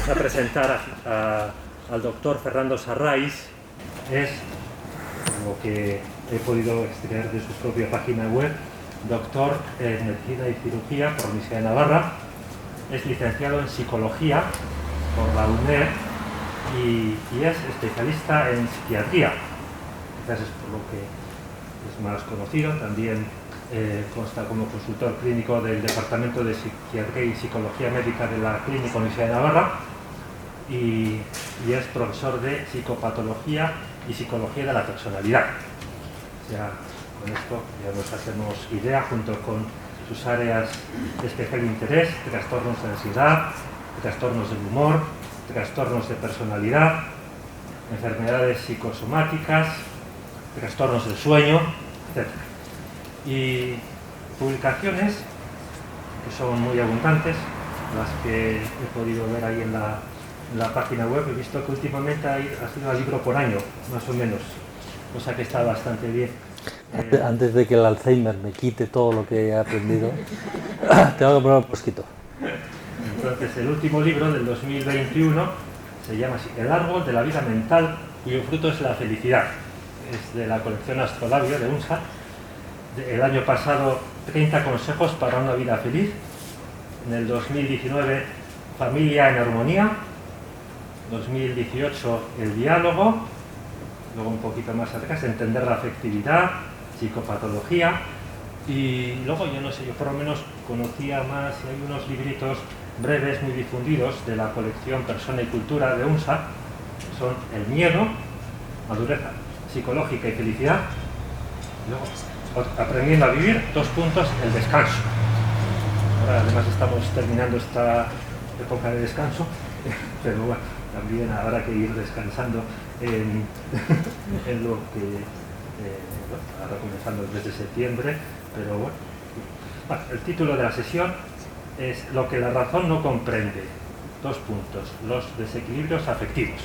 a presentar al doctor Fernando Sarrais. Es, lo que he podido extraer de su propia página web, doctor en Medicina y Cirugía por la Universidad de Navarra. Es licenciado en Psicología por la UNED y es especialista en psiquiatría. Quizás es por lo que es más conocido. También consta como consultor clínico del Departamento de Psiquiatría y Psicología Médica de la Clínica Universidad de Navarra y es profesor de Psicopatología y Psicología de la Personalidad. Ya con esto ya nos hacemos idea, junto con sus áreas de especial interés: trastornos de ansiedad, trastornos del humor, trastornos de personalidad, enfermedades psicosomáticas, trastornos del sueño, etc. Y publicaciones que son muy abundantes, las que he podido ver ahí en la página web. He visto que últimamente ha sido un libro por año, más o menos, cosa que está bastante bien. Antes de que el Alzheimer me quite todo lo que he aprendido, tengo que poner un posquito. Entonces, el último libro del 2021 se llama así: El árbol de la vida mental, cuyo fruto es la felicidad. Es de la colección Astrolabio de UNSA. El año pasado, 30 consejos para una vida feliz. En el 2019, Familia en armonía. 2018, el diálogo. Luego, un poquito más atrás, Entender la afectividad, psicopatología. Y luego, yo no sé, yo por lo menos conocía más, y hay unos libritos breves muy difundidos de la colección Persona y Cultura de UNSA. Son El miedo, madurez psicológica y felicidad. Luego, Aprendiendo a vivir, el descanso. Ahora además estamos terminando esta época de descanso, pero bueno, también habrá que ir descansando en lo que ahora comenzando desde septiembre, pero bueno. El título de la sesión es Lo que la razón no comprende. Los desequilibrios afectivos.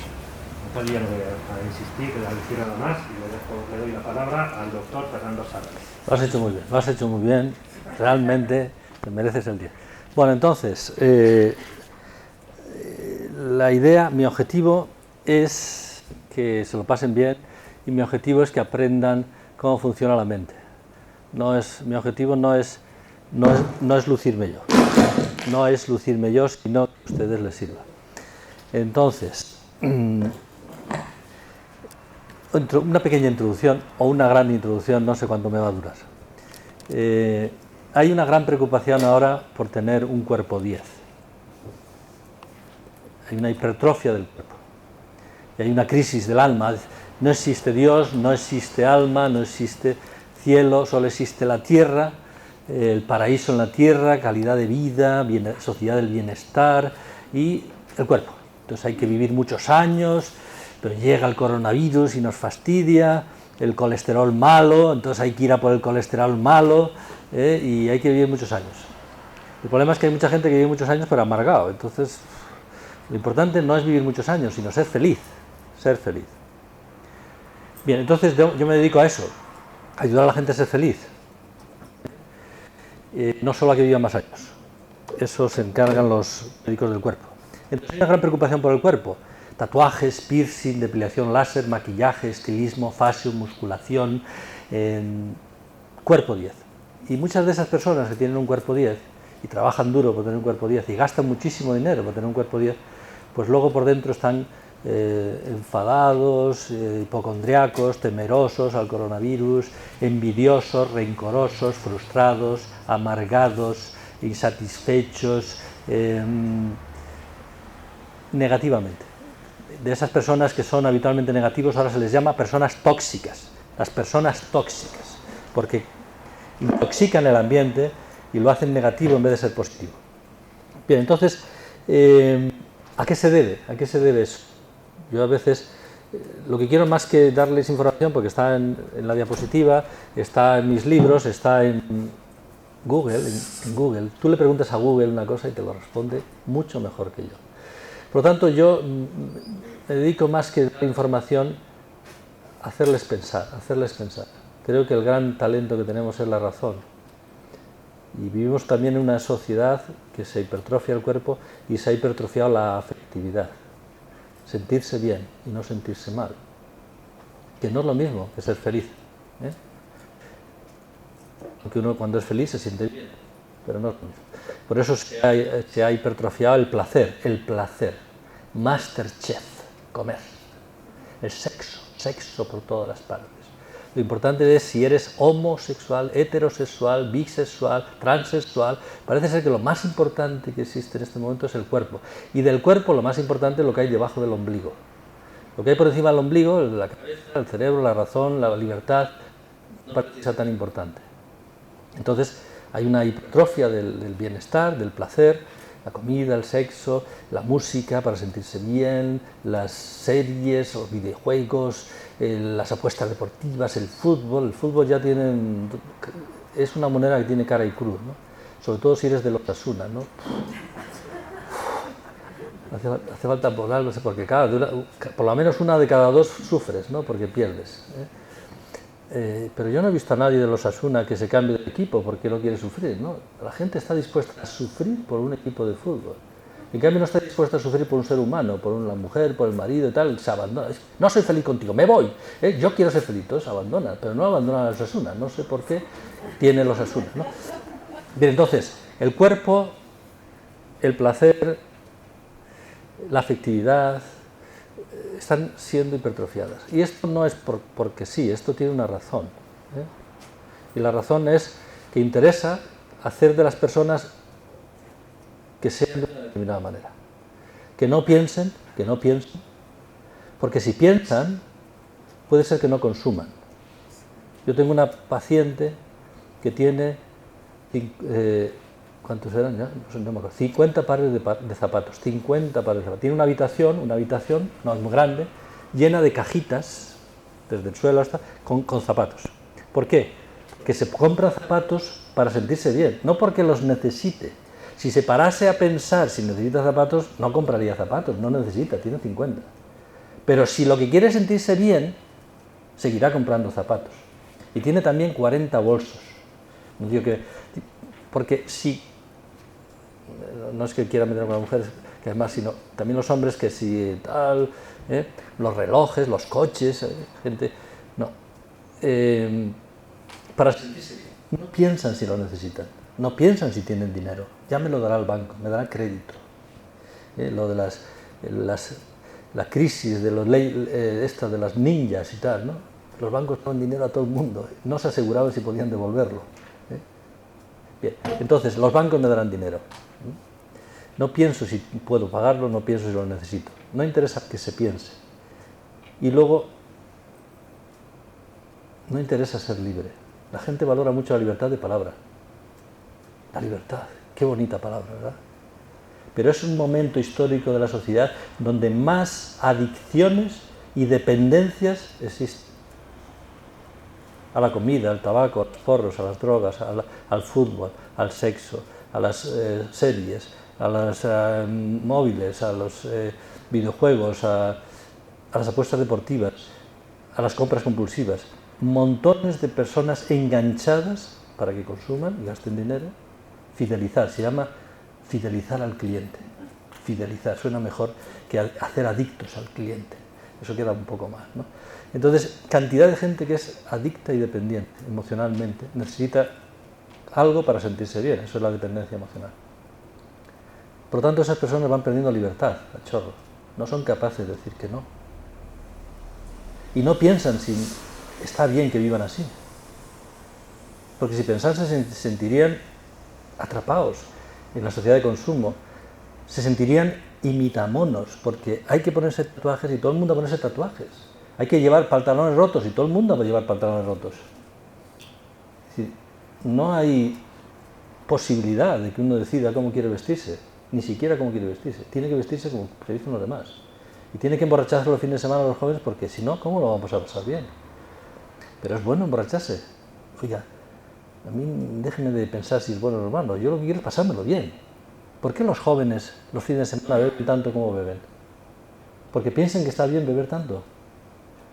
Entonces ya no voy a insistir, a decir nada más, y le doy la palabra al doctor Fernando Sarrais. Lo has hecho muy bien, realmente te mereces el 10. Bueno, entonces, la idea, mi objetivo es que se lo pasen bien, y mi objetivo es que aprendan cómo funciona la mente. Mi objetivo no es lucirme yo, sino que a ustedes les sirva. Entonces, una pequeña introducción, o una gran introducción, no sé cuánto me va a durar. Hay una gran preocupación ahora por tener un cuerpo 10. Hay una hipertrofia del cuerpo. Y hay una crisis del alma. No existe Dios, no existe alma, no existe cielo, solo existe la tierra, el paraíso en la tierra, calidad de vida, sociedad del bienestar y el cuerpo. Entonces hay que vivir muchos años, pero llega el coronavirus y nos fastidia, el colesterol malo, entonces hay que ir a por el colesterol malo, y hay que vivir muchos años. El problema es que hay mucha gente que vive muchos años pero amargado. Entonces lo importante no es vivir muchos años, sino ser feliz, Bien, entonces yo me dedico a eso, a ayudar a la gente a ser feliz, no solo a que vivan más años. Eso se encargan los médicos del cuerpo. Entonces hay una gran preocupación por el cuerpo: tatuajes, piercing, depilación láser, maquillaje, estilismo, fascio, musculación, cuerpo 10. Y muchas de esas personas que tienen un cuerpo 10 y trabajan duro por tener un cuerpo 10 y gastan muchísimo dinero por tener un cuerpo 10, pues luego por dentro están enfadados, hipocondriacos, temerosos al coronavirus, envidiosos, rencorosos, frustrados, amargados, insatisfechos, negativamente. De esas personas que son habitualmente negativos ahora se les llama personas tóxicas, las personas tóxicas, porque intoxican el ambiente y lo hacen negativo en vez de ser positivo. Bien, entonces, ¿a qué se debe eso? Yo a veces lo que quiero, más que darles información, porque está en la diapositiva, está en mis libros, está en Google, tú le preguntas a Google una cosa y te lo responde mucho mejor que yo. Por lo tanto, yo me dedico, más que dar información, a hacerles pensar. Creo que el gran talento que tenemos es la razón. Y vivimos también en una sociedad que se hipertrofia el cuerpo y se ha hipertrofiado la afectividad. Sentirse bien y no sentirse mal. Que no es lo mismo que ser feliz. Porque uno cuando es feliz se siente bien, pero no es lo mismo. Por eso se ha hipertrofiado el placer. Masterchef, comer. El sexo por todas las partes. Lo importante es si eres homosexual, heterosexual, bisexual, transexual. Parece ser que lo más importante que existe en este momento es el cuerpo. Y del cuerpo lo más importante es lo que hay debajo del ombligo. Lo que hay por encima del ombligo, la cabeza, el cerebro, la razón, la libertad, no parece que sea tan importante. Entonces hay una hipertrofia del bienestar, del placer, la comida, el sexo, la música para sentirse bien, las series, los videojuegos, las apuestas deportivas, el fútbol. El fútbol ya es una moneda que tiene cara y cruz, ¿no? Sobre todo si eres de los Osasuna, ¿no? Hace falta hablarlo, porque claro, por lo menos una de cada dos sufres, ¿no? Porque pierdes. Pero yo no he visto a nadie de los Osasuna que se cambie de equipo porque no quiere sufrir, ¿no? La gente está dispuesta a sufrir por un equipo de fútbol. En cambio no está dispuesta a sufrir por un ser humano, por una mujer, por el marido y tal, se abandona. No soy feliz contigo, me voy. Yo quiero ser feliz, entonces abandona, pero no abandona a los Osasuna. No sé por qué tiene los Osasuna, ¿no? Bien, entonces, el cuerpo, el placer, la afectividad, están siendo hipertrofiadas. Y esto no es porque sí, esto tiene una razón. Y la razón es que interesa hacer de las personas que sean de una determinada manera. Que no piensen, porque si piensan, puede ser que no consuman. Yo tengo una paciente que tiene, ¿cuántos eran ya? No sé, no me acuerdo, 50 pares de zapatos, 50 pares de zapatos. Tiene una habitación, no es muy grande, llena de cajitas, desde el suelo hasta, con zapatos. ¿Por qué? Que se compra zapatos para sentirse bien, no porque los necesite. Si se parase a pensar si necesita zapatos, no compraría zapatos, no necesita, tiene 50. Pero si lo que quiere es sentirse bien, seguirá comprando zapatos. Y tiene también 40 bolsos. No digo que, porque si, no es que quiera meter con las mujeres, que además, sino también los hombres que si tal, los relojes, los coches, gente, no. Para sentirse bien, no piensan si lo necesitan, no piensan si tienen dinero, ya me lo dará el banco, me dará crédito. Lo de la crisis de de las ninjas y tal, ¿no? Los bancos daban dinero a todo el mundo, no se aseguraban si podían devolverlo. Bien, entonces los bancos me darán dinero. No pienso si puedo pagarlo, no pienso si lo necesito. No interesa que se piense. Y luego, no interesa ser libre. La gente valora mucho la libertad de palabra. La libertad, qué bonita palabra, ¿verdad? Pero es un momento histórico de la sociedad donde más adicciones y dependencias existen. A la comida, al tabaco, a los porros, a las drogas, al fútbol, al sexo, a las series, a los móviles, a los videojuegos, a las apuestas deportivas, a las compras compulsivas. Montones de personas enganchadas para que consuman y gasten dinero. Fidelizar, se llama fidelizar al cliente. Fidelizar, suena mejor que hacer adictos al cliente. Eso queda un poco más, ¿no? Entonces, cantidad de gente que es adicta y dependiente emocionalmente, necesita algo para sentirse bien, eso es la dependencia emocional. Por lo tanto, esas personas van perdiendo libertad, a chorro. No son capaces de decir que no. Y no piensan si está bien que vivan así. Porque si pensasen, se sentirían atrapados en la sociedad de consumo. Se sentirían imitamonos, porque hay que ponerse tatuajes y todo el mundo ponerse tatuajes. Hay que llevar pantalones rotos y todo el mundo va a llevar pantalones rotos. Es decir, no hay posibilidad de que uno decida cómo quiere vestirse, ni siquiera cómo quiere vestirse. Tiene que vestirse como se visten los demás. Y tiene que emborracharse los fines de semana los jóvenes porque si no, ¿cómo lo vamos a pasar bien? Pero es bueno emborracharse. Oiga, a mí déjenme de pensar si es bueno o malo. Yo lo que quiero es pasármelo bien. ¿Por qué los jóvenes los fines de semana beben tanto como beben? ¿Porque piensen que está bien beber tanto?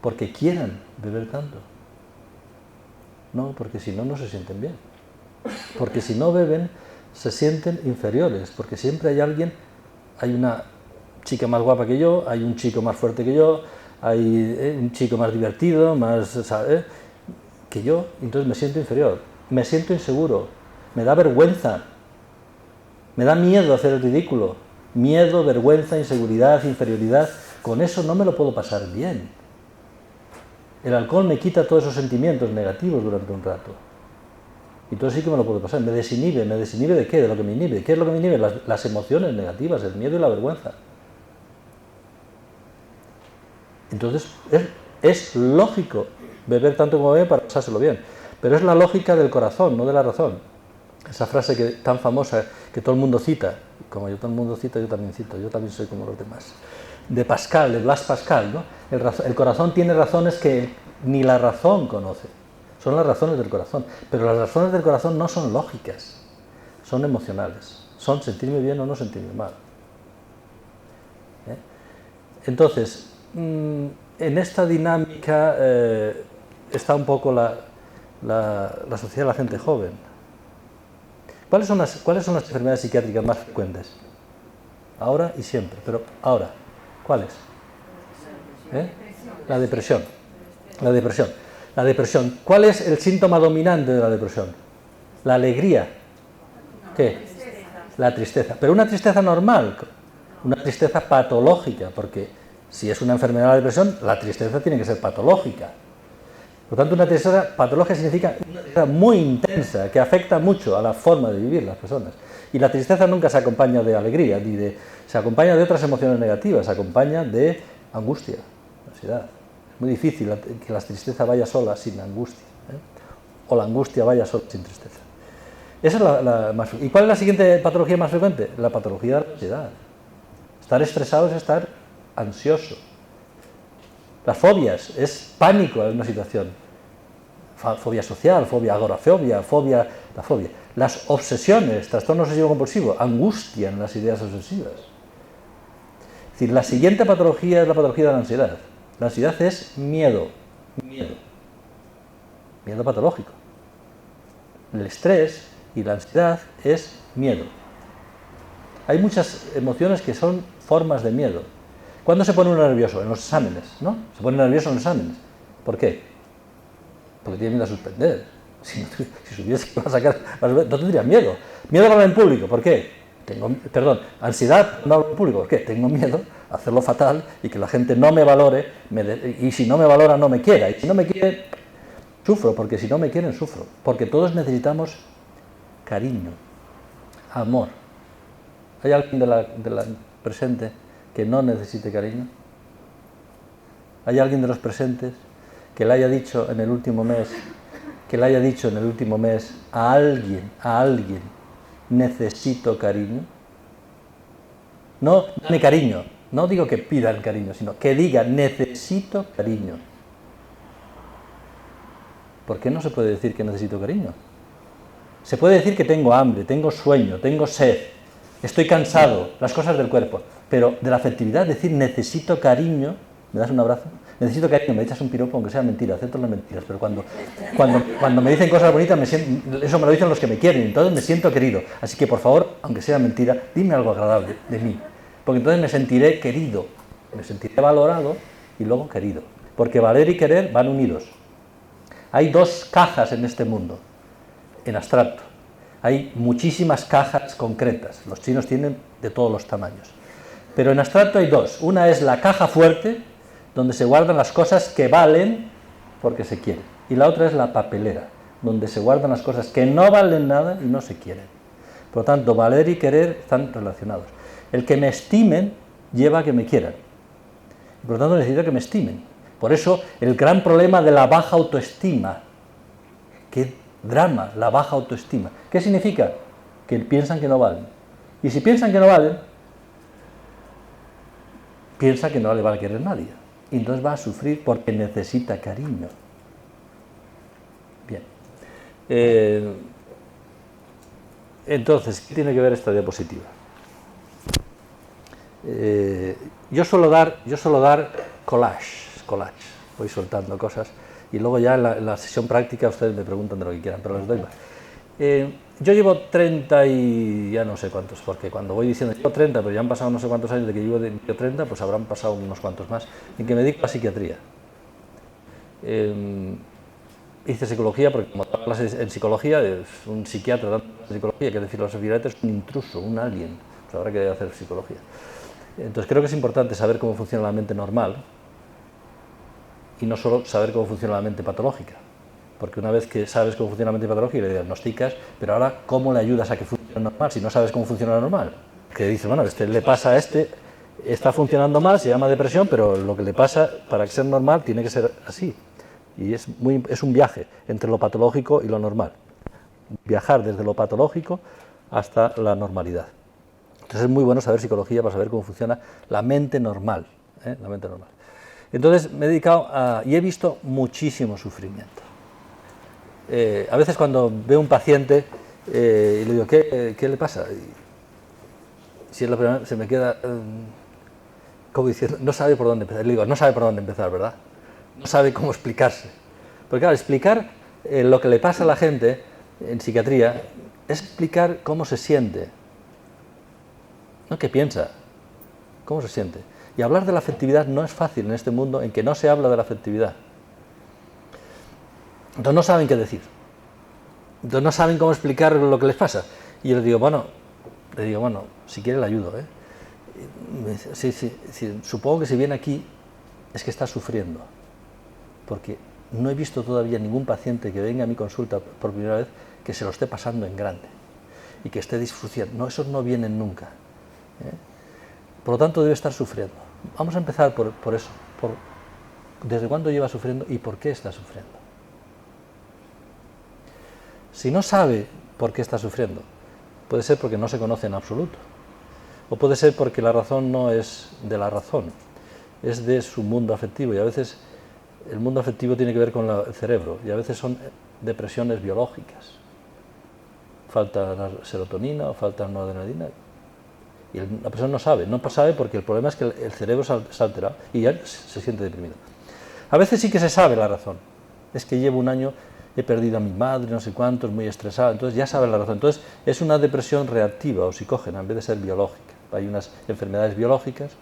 ¿Porque quieran beber tanto? No, porque si no, no se sienten bien. Porque si no beben, se sienten inferiores, porque siempre hay alguien, hay una chica más guapa que yo, hay un chico más fuerte que yo, hay un chico más divertido, más, ¿sabes?, que yo, entonces me siento inferior, me siento inseguro, me da vergüenza, me da miedo hacer el ridículo, miedo, vergüenza, inseguridad, inferioridad, con eso no me lo puedo pasar bien. El alcohol me quita todos esos sentimientos negativos durante un rato. Entonces sí que me lo puedo pasar, me desinhibe ¿de qué? De lo que me inhibe. ¿Qué es lo que me inhibe? Las emociones negativas, el miedo y la vergüenza. Entonces es lógico beber tanto como beber para pasárselo bien, pero es la lógica del corazón, no de la razón. Esa frase tan famosa que todo el mundo cita, como todo el mundo cita, yo también cito, yo también soy como los demás, de Pascal, de Blaise Pascal, ¿no? El corazón tiene razones que ni la razón conoce, son las razones del corazón, pero las razones del corazón no son lógicas, son emocionales, son sentirme bien o no sentirme mal. Entonces, en esta dinámica está un poco la sociedad de la gente joven. ¿Cuáles son las enfermedades psiquiátricas más frecuentes? Ahora y siempre, pero ahora, ¿cuáles? La depresión. La depresión. La depresión. ¿Cuál es el síntoma dominante de la depresión? La alegría. ¿Qué? La tristeza. Pero una tristeza normal, una tristeza patológica, porque si es una enfermedad de la depresión, la tristeza tiene que ser patológica. Por lo tanto, una tristeza patológica significa una tristeza muy intensa, que afecta mucho a la forma de vivir las personas. Y la tristeza nunca se acompaña de alegría, se acompaña de otras emociones negativas, se acompaña de angustia, ansiedad. Es muy difícil que la tristeza vaya sola sin angustia, o la angustia vaya sola sin tristeza. Esa es la más frecuente. ¿Y cuál es la siguiente patología más frecuente? La patología de la ansiedad. Estar estresado es estar ansioso. Las fobias, es pánico en una situación. Fobia social, fobia, agorafobia, la fobia. Las obsesiones, trastorno obsesivo compulsivo, angustian las ideas obsesivas. Es decir, la siguiente patología es la patología de la ansiedad. La ansiedad es miedo. Miedo patológico. El estrés y la ansiedad es miedo. Hay muchas emociones que son formas de miedo. ¿Cuándo se pone uno nervioso? En los exámenes, ¿no? Se pone nervioso en los exámenes. ¿Por qué? Porque tiene miedo a suspender. Si supiese que va a sacar, no tendría miedo. Miedo a hablar en público. ¿Por qué? Ansiedad no hablar en público. ¿Por qué? Tengo miedo a hacerlo fatal y que la gente no me valore, y si no me valora no me quiera. Y si no me quiere, sufro, porque si no me quieren, sufro. Porque todos necesitamos cariño, amor. ¿Hay alguien de la presente que no necesite cariño? ¿Hay alguien de los presentes que le haya dicho en el último mes, a alguien, necesito cariño? No, dame cariño, no digo que pidan cariño, sino que diga, necesito cariño. ¿Por qué no se puede decir que necesito cariño? Se puede decir que tengo hambre, tengo sueño, tengo sed, estoy cansado, las cosas del cuerpo, pero de la afectividad, decir necesito cariño, ¿me das un abrazo? Necesito cariño, me echas un piropo, aunque sea mentira, acepto las mentiras, pero cuando me dicen cosas bonitas, eso me lo dicen los que me quieren, entonces me siento querido. Así que, por favor, aunque sea mentira, dime algo agradable de mí, porque entonces me sentiré querido, me sentiré valorado y luego querido, porque valer y querer van unidos. Hay dos cajas en este mundo, en abstracto. Hay muchísimas cajas concretas, los chinos tienen de todos los tamaños. Pero en abstracto hay dos. Una es la caja fuerte, donde se guardan las cosas que valen porque se quieren. Y la otra es la papelera, donde se guardan las cosas que no valen nada y no se quieren. Por lo tanto, valer y querer están relacionados. El que me estimen lleva a que me quieran. Por lo tanto, necesito que me estimen. Por eso, el gran problema de la baja autoestima. ¿Qué drama, la baja autoestima? ¿Qué significa? Que piensan que no valen. Y si piensan que no valen, piensa que no le va a querer nadie. Y entonces va a sufrir porque necesita cariño. Bien. Entonces, ¿qué tiene que ver esta diapositiva? Yo suelo dar collage. Voy soltando cosas y luego ya en la sesión práctica ustedes me preguntan de lo que quieran, pero les doy más. Yo llevo 30 y ya no sé cuántos, porque cuando voy diciendo llevo 30, pero ya han pasado no sé cuántos años de que llevo 30, pues habrán pasado unos cuantos más, en que me dedico a la psiquiatría. Hice psicología, porque como daba clases en psicología, es un psiquiatra dando clases de psicología, que es de filosofía, es un intruso, un alien, pues habrá que hacer psicología. Entonces creo que es importante saber cómo funciona la mente normal y no solo saber cómo funciona la mente patológica. Porque una vez que sabes cómo funciona la mente patológica y le diagnosticas, pero ahora, ¿cómo le ayudas a que funcione normal si no sabes cómo funciona lo normal? Que dices, bueno, le pasa a este, está funcionando mal, se llama depresión, pero lo que le pasa, para que sea normal, tiene que ser así. Y es un viaje entre lo patológico y lo normal. Viajar desde lo patológico hasta la normalidad. Entonces es muy bueno saber psicología para saber cómo funciona la mente normal. La mente normal. Entonces me he dedicado y he visto muchísimo sufrimiento. A veces cuando veo un paciente y le digo, ¿qué le pasa? Y si es la primera vez, se me queda como diciendo, no sabe por dónde empezar. Le digo, no sabe por dónde empezar, ¿verdad? No sabe cómo explicarse. Porque claro, explicar lo que le pasa a la gente en psiquiatría es explicar cómo se siente, no qué piensa, cómo se siente. Y hablar de la afectividad no es fácil en este mundo en que no se habla de la afectividad. Entonces no saben qué decir. Entonces no saben cómo explicar lo que les pasa. Y yo le digo, bueno, si quiere le ayudo. Me dice, sí, supongo que si viene aquí es que está sufriendo. Porque no he visto todavía ningún paciente que venga a mi consulta por primera vez que se lo esté pasando en grande y que esté disfrutando. No, esos no vienen nunca. Por lo tanto, debe estar sufriendo. Vamos a empezar por eso. ¿Desde cuándo lleva sufriendo y por qué está sufriendo? Si no sabe por qué está sufriendo, puede ser porque no se conoce en absoluto. O puede ser porque la razón no es de la razón, es de su mundo afectivo. Y a veces el mundo afectivo tiene que ver con el cerebro. Y a veces son depresiones biológicas. Falta la serotonina o falta la noradrenalina. Y la persona no sabe porque el problema es que el cerebro se ha alterado y ya se siente deprimido. A veces sí que se sabe la razón. Es que llevo un año, he perdido a mi madre, no sé cuántos, muy estresado, entonces ya sabe la razón. Entonces es una depresión reactiva o psicógena en vez de ser biológica. Hay unas enfermedades biológicas,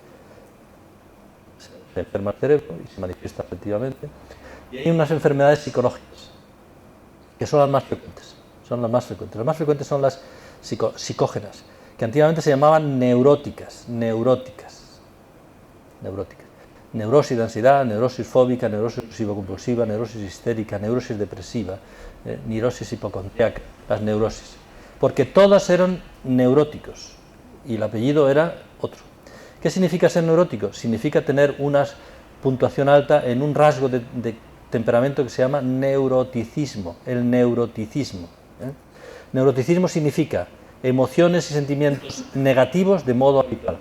se enferma el cerebro y se manifiesta afectivamente. Y hay unas enfermedades psicológicas, que son las más frecuentes. Las más frecuentes son las psicógenas, que antiguamente se llamaban neuróticas. Neurosis de ansiedad, neurosis fóbica, neurosis obsesivo-compulsiva, neurosis histérica, neurosis depresiva, neurosis hipocondríaca, las neurosis. Porque todas eran neuróticos y el apellido era otro. ¿Qué significa ser neurótico? Significa tener una puntuación alta en un rasgo de temperamento que se llama neuroticismo, el neuroticismo. Neuroticismo significa emociones y sentimientos negativos de modo habitual.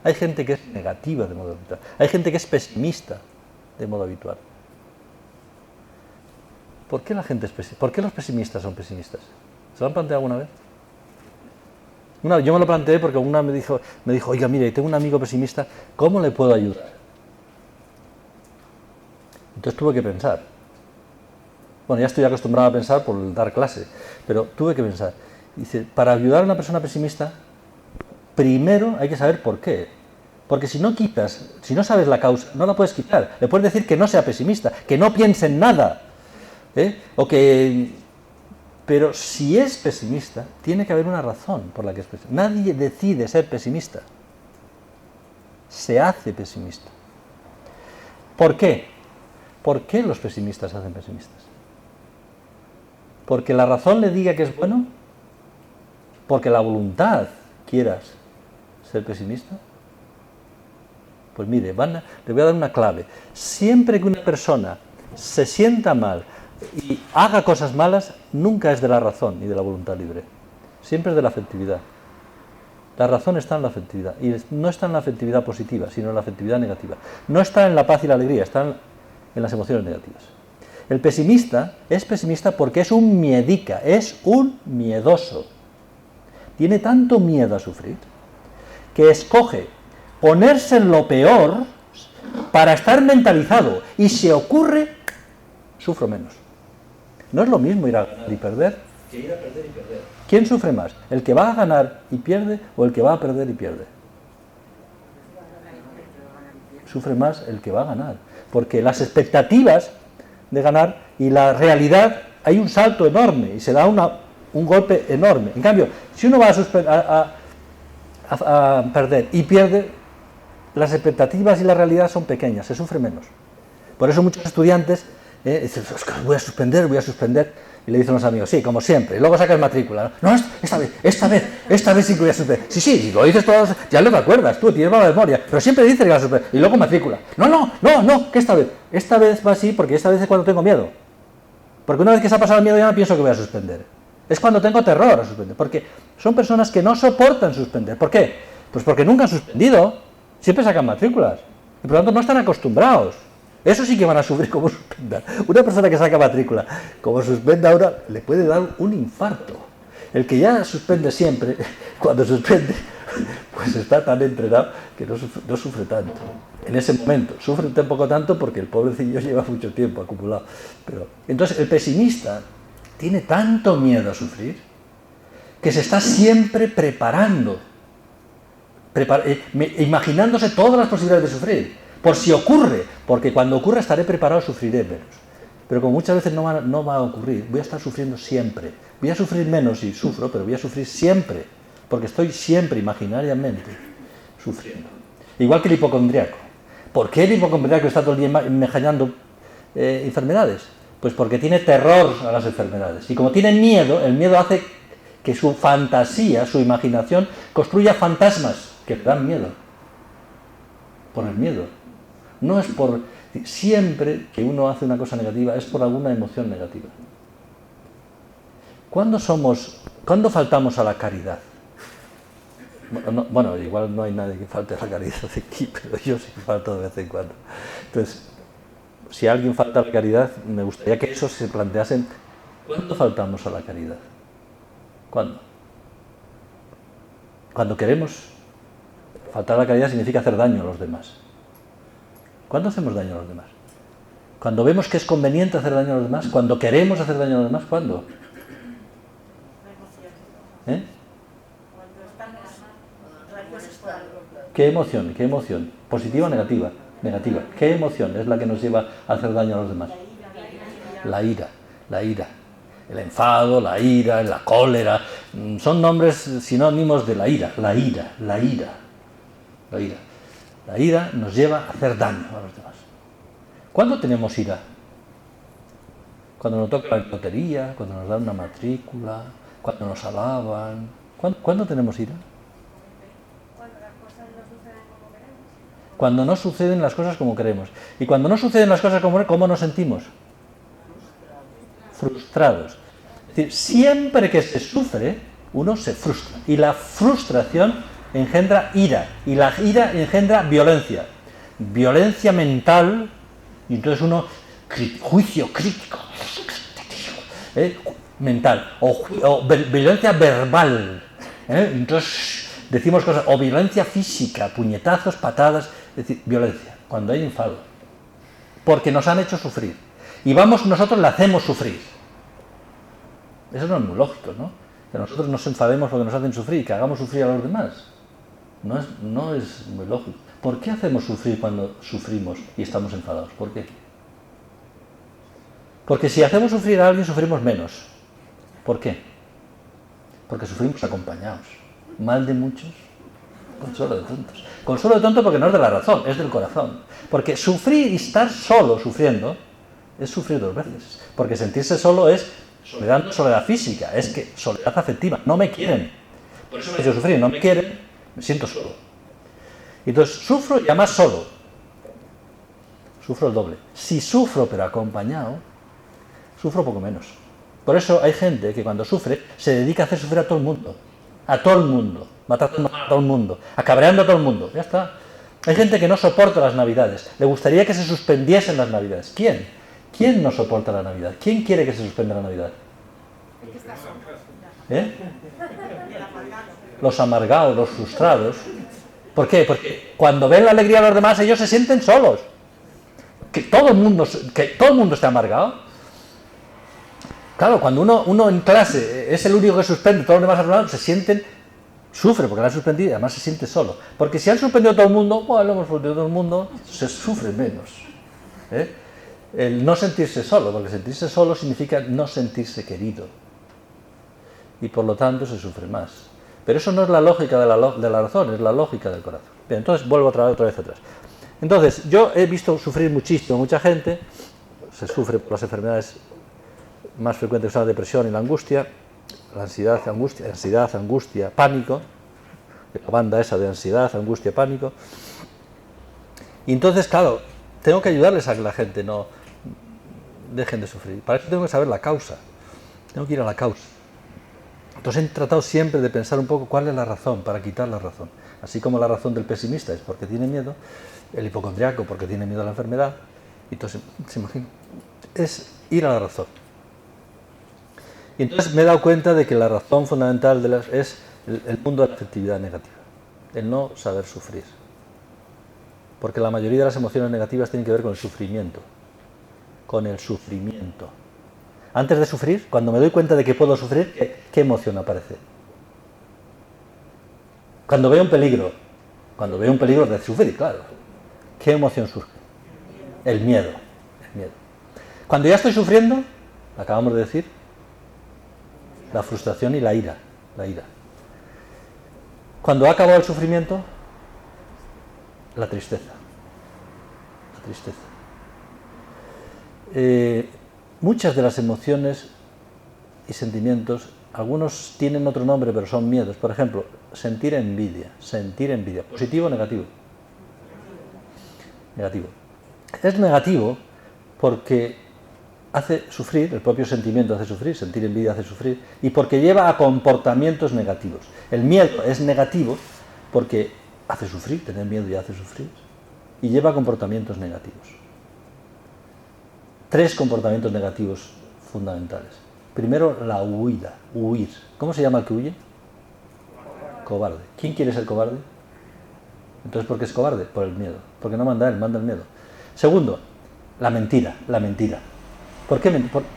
Hay gente que es negativa de modo habitual. Hay gente que es pesimista de modo habitual. ¿Por qué la gente es pesimista? ¿Por qué los pesimistas son pesimistas? ¿Se lo han planteado alguna vez? Yo me lo planteé porque una me dijo, oiga, mire, tengo un amigo pesimista, ¿cómo le puedo ayudar? Entonces tuve que pensar. Bueno, ya estoy acostumbrado a pensar por dar clase, pero tuve que pensar. Dice, para ayudar a una persona pesimista, primero hay que saber por qué. Porque si no sabes la causa, no la puedes quitar. Le puedes decir que no sea pesimista, que no piense en nada. Pero si es pesimista, tiene que haber una razón por la que es pesimista. Nadie decide ser pesimista. Se hace pesimista. ¿Por qué? ¿Por qué los pesimistas se hacen pesimistas? ¿Porque la razón le diga que es bueno? ¿Porque la voluntad quieras ser pesimista? Pues mire, le voy a dar una clave. Siempre que una persona se sienta mal y haga cosas malas, nunca es de la razón ni de la voluntad libre. Siempre es de la afectividad. La razón está en la afectividad. Y no está en la afectividad positiva, sino en la afectividad negativa. No está en la paz y la alegría, está en las emociones negativas. El pesimista es pesimista porque es un miedica, es un miedoso. Tiene tanto miedo a sufrir que escoge ponerse en lo peor para estar mentalizado y se ocurre, sufro menos. No es lo mismo ir a ganar y perder que ir a perder y perder. ¿Quién sufre más? ¿El que va a ganar y pierde o el que va a perder y pierde? Sufre más el que va a ganar, porque las expectativas de ganar y la realidad hay un salto enorme y se da un golpe enorme. En cambio, si uno va a perder y pierde, las expectativas y la realidad son pequeñas, se sufre menos. Por eso muchos estudiantes dicen, voy a suspender, y le dicen a los amigos, sí, como siempre, y luego sacas matrícula. No, esta vez sí que voy a suspender. Sí, si lo dices todos, ya lo te acuerdas, tú tienes mala memoria, pero siempre dices que vas a suspender, y luego matrícula. No, que esta vez va así, porque esta vez es cuando tengo miedo. Porque una vez que se ha pasado el miedo ya no pienso que voy a suspender. Es cuando tengo terror a suspender, porque son personas que no soportan suspender. ¿Por qué? Pues porque nunca han suspendido, siempre sacan matrículas, y por lo tanto no están acostumbrados. Eso sí que van a sufrir como suspendan. Una persona que saca matrícula, como suspenda ahora, le puede dar un infarto. El que ya suspende siempre, cuando suspende, pues está tan entrenado que no sufre tanto. En ese momento, sufre un poco tanto porque el pobrecillo lleva mucho tiempo acumulado. Pero, entonces, el pesimista tiene tanto miedo a sufrir que se está siempre preparando, imaginándose todas las posibilidades de sufrir. Por si ocurre, porque cuando ocurra estaré preparado, sufriré menos. Pero como muchas veces no va a ocurrir, voy a estar sufriendo siempre. Voy a sufrir menos si sufro, pero voy a sufrir siempre, porque estoy siempre imaginariamente sufriendo. Igual que el hipocondriaco. ¿Por qué el hipocondriaco está todo el día imaginando enfermedades? Pues porque tiene terror a las enfermedades. Y como tiene miedo, el miedo hace que su fantasía, su imaginación, construya fantasmas que le dan miedo. Por el miedo. No es por... Siempre que uno hace una cosa negativa es por alguna emoción negativa. ¿Cuándo faltamos a la caridad? Bueno, igual no hay nadie que falte a la caridad aquí, pero yo sí que falto de vez en cuando. Entonces, si alguien falta a la caridad, me gustaría que eso se planteasen. ¿Cuándo faltamos a la caridad? ¿Cuándo? Cuando queremos. Faltar a la caridad significa hacer daño a los demás. ¿Cuándo hacemos daño a los demás? Cuando vemos que es conveniente hacer daño a los demás, cuando queremos hacer daño a los demás, ¿cuándo? ¿Qué emoción? ¿Qué emoción? ¿Positiva o negativa? Negativa. ¿Qué emoción es la que nos lleva a hacer daño a los demás? La ira. El enfado, la ira, la cólera, son nombres sinónimos de la ira. La ira nos lleva a hacer daño a los demás. ¿Cuándo tenemos ira? Cuando nos toca la lotería, cuando nos dan una matrícula, cuando nos alaban. ¿Cuándo tenemos ira? Cuando no suceden las cosas como queremos. Y cuando no suceden las cosas como queremos, ¿cómo nos sentimos? Frustrados. Es decir, siempre que se sufre, uno se frustra. Y la frustración engendra ira, y la ira engendra violencia. Violencia mental, y entonces uno, juicio crítico, mental, o violencia verbal, entonces decimos cosas, o violencia física, puñetazos, patadas, es decir, violencia, cuando hay enfado, porque nos han hecho sufrir, y nosotros le hacemos sufrir. Eso no es muy lógico, ¿no? Que nosotros nos enfademos porque nos hacen sufrir y que hagamos sufrir a los demás. No es muy lógico. ¿Por qué hacemos sufrir cuando sufrimos y estamos enfadados? ¿Por qué? Porque si hacemos sufrir a alguien, sufrimos menos. ¿Por qué? Porque sufrimos acompañados. Mal de muchos, consuelo de tontos. Consuelo de tontos porque no es de la razón, es del corazón. Porque sufrir y estar solo sufriendo es sufrir dos veces. Porque sentirse solo es soledad, no soledad física, es que soledad afectiva. No me quieren. Por eso me he hecho sufrir, no me quieren. Me siento solo. Entonces sufro ya más solo. Sufro el doble. Si sufro pero acompañado, sufro poco menos. Por eso hay gente que cuando sufre se dedica a hacer sufrir a todo el mundo. A todo el mundo. Matando a todo el mundo. Acabreando a todo el mundo. Ya está. Hay gente que no soporta las Navidades. Le gustaría que se suspendiesen las Navidades. ¿Quién? ¿Quién no soporta la Navidad? ¿Quién quiere que se suspenda la Navidad? Los amargados, los frustrados. ¿Por qué? Porque cuando ven la alegría de los demás, ellos se sienten solos. Que todo el mundo esté amargado. Claro, cuando uno en clase es el único que suspende, todos los demás aprobados, se sienten, sufre porque la han suspendido y además se siente solo. Porque si han suspendido a todo el mundo, bueno, lo hemos suspendido a todo el mundo, se sufre menos. El no sentirse solo, porque sentirse solo significa no sentirse querido. Y por lo tanto se sufre más. Pero eso no es la lógica de la razón, es la lógica del corazón. Bien, entonces vuelvo otra vez atrás. Entonces, yo he visto sufrir muchísimo mucha gente, se sufre por las enfermedades más frecuentes que son la depresión y la angustia, la ansiedad, angustia, pánico, la banda esa de ansiedad, angustia, pánico. Y entonces, claro, tengo que ayudarles a que la gente no dejen de sufrir. Para eso tengo que saber la causa, tengo que ir a la causa. Entonces he tratado siempre de pensar un poco cuál es la razón, para quitar la razón. Así como la razón del pesimista es porque tiene miedo, el hipocondriaco porque tiene miedo a la enfermedad, y entonces, se imagina, es ir a la razón. Y entonces me he dado cuenta de que la razón fundamental es el mundo de la afectividad negativa, el no saber sufrir. Porque la mayoría de las emociones negativas tienen que ver con el sufrimiento. Con el sufrimiento. Antes de sufrir, cuando me doy cuenta de que puedo sufrir, ¿qué emoción aparece? Cuando veo un peligro de sufrir, claro. ¿Qué emoción surge? El miedo. El miedo. Cuando ya estoy sufriendo, acabamos de decir, la frustración y la ira. La ira. Cuando ha acabado el sufrimiento, la tristeza. La tristeza. Muchas de las emociones y sentimientos, algunos tienen otro nombre, pero son miedos. Por ejemplo, sentir envidia. ¿Positivo o negativo? Negativo. Es negativo porque hace sufrir, el propio sentimiento hace sufrir, sentir envidia hace sufrir, y porque lleva a comportamientos negativos. El miedo es negativo porque hace sufrir, tener miedo ya hace sufrir, y lleva a comportamientos negativos. 3 comportamientos negativos fundamentales. Primero, la huida, huir. ¿Cómo se llama el que huye? Cobarde. ¿Quién quiere ser cobarde? Entonces, ¿por qué es cobarde? Por el miedo. Porque no manda él, manda el miedo. Segundo, la mentira.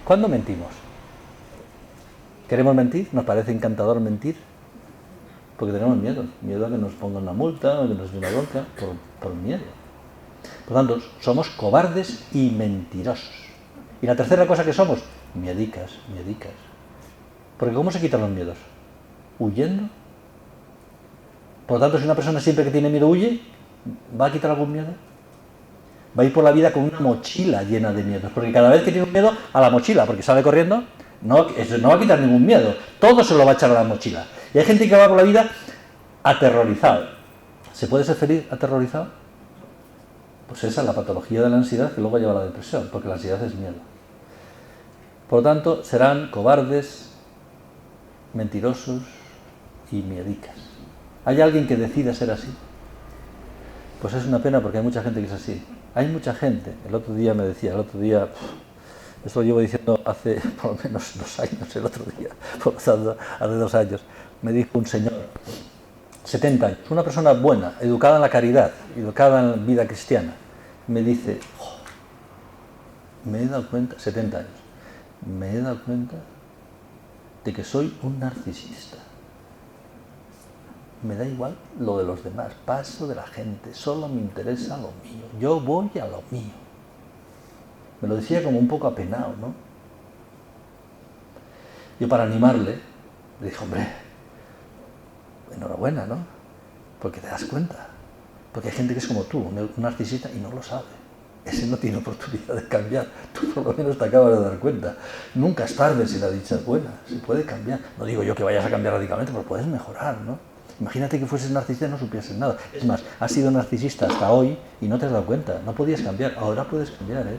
¿Cuándo mentimos? ¿Queremos mentir? ¿Nos parece encantador mentir? Porque tenemos miedo. Miedo a que nos pongan una multa, o que nos den una bronca, por miedo. Por lo tanto, somos cobardes y mentirosos. Y la tercera cosa que somos, miedicas. Porque ¿cómo se quitan los miedos? Huyendo. Por lo tanto, si una persona siempre que tiene miedo huye, ¿va a quitar algún miedo? Va a ir por la vida con una mochila llena de miedos. Porque cada vez que tiene un miedo, a la mochila, porque sale corriendo, no va a quitar ningún miedo. Todo se lo va a echar a la mochila. Y hay gente que va por la vida aterrorizado. ¿Se puede ser feliz aterrorizado? Pues esa es la patología de la ansiedad que luego lleva a la depresión, porque la ansiedad es miedo. Por lo tanto, serán cobardes, mentirosos y miedicas. ¿Hay alguien que decida ser así? Pues es una pena porque hay mucha gente que es así. Hay mucha gente, el otro día, esto lo llevo diciendo hace por lo menos 2 años, el otro día, por lo tanto, hace 2 años, me dijo un señor, 70 años, una persona buena, educada en la caridad, educada en la vida cristiana, me dice, me he dado cuenta, 70 años, me he dado cuenta de que soy un narcisista. Me da igual lo de los demás, paso de la gente, solo me interesa lo mío, yo voy a lo mío. Me lo decía como un poco apenado, ¿no? Yo para animarle, le dije, hombre, enhorabuena, ¿no? Porque te das cuenta. Porque hay gente que es como tú, un narcisista y no lo sabe. Ese no tiene oportunidad de cambiar. Tú por lo menos te acabas de dar cuenta. Nunca es tarde si la dicha es buena. Se puede cambiar. No digo yo que vayas a cambiar radicalmente, pero puedes mejorar, ¿no? Imagínate que fueses narcisista y no supieses nada. Es más, has sido narcisista hasta hoy y no te has dado cuenta. No podías cambiar. Ahora puedes cambiar, ¿eh?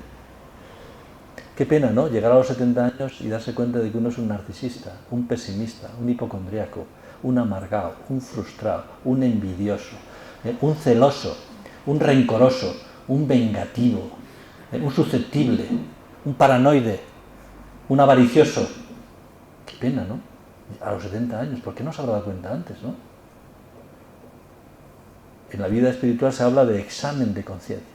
Qué pena, ¿no? Llegar a los 70 años y darse cuenta de que uno es un narcisista, un pesimista, un hipocondriaco, un amargado, un frustrado, un envidioso, un celoso, un rencoroso, un vengativo, un susceptible, un paranoide, un avaricioso. Qué pena, ¿no? A los 70 años, ¿por qué no se habrá dado cuenta antes, no? En la vida espiritual se habla de examen de conciencia,